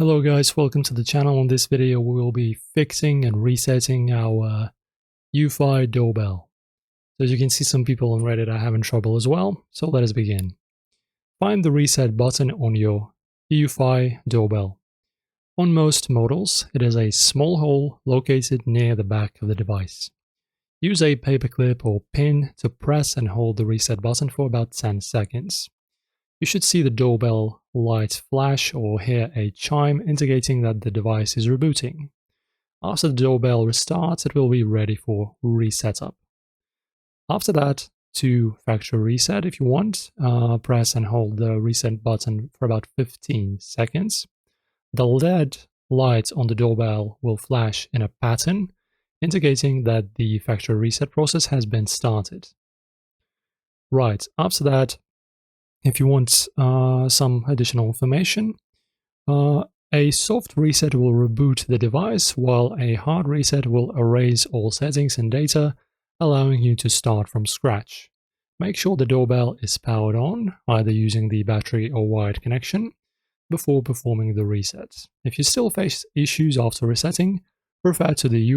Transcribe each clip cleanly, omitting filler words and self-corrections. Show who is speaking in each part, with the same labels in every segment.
Speaker 1: Hello guys, welcome to the channel. In this video we will be fixing and resetting our Eufy Doorbell. So as you can see, some people on Reddit are having trouble as well, so let us begin. Find the reset button on your Eufy Doorbell. On most models, it is a small hole located near the back of the device. Use a paperclip or pin to press and hold the reset button for about 10 seconds. You should see the doorbell light flash or hear a chime indicating that the device is rebooting. After the doorbell restarts, it will be ready for resetup. After that, to factory reset, if you want, press and hold the reset button for about 15 seconds. The LED light on the doorbell will flash in a pattern, indicating that the factory reset process has been started. Right, after that, if you want some additional information, a soft reset will reboot the device, while a hard reset will erase all settings and data, allowing you to start from scratch. Make sure the doorbell is powered on, either using the battery or wired connection, before performing the reset. If you still face issues after resetting, refer to the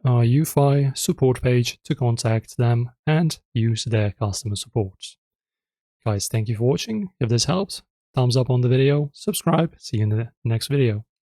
Speaker 1: Eufy support page to contact them and use their customer support. Guys, thank you for watching. If this helped, thumbs up on the video, subscribe, see you in the next video.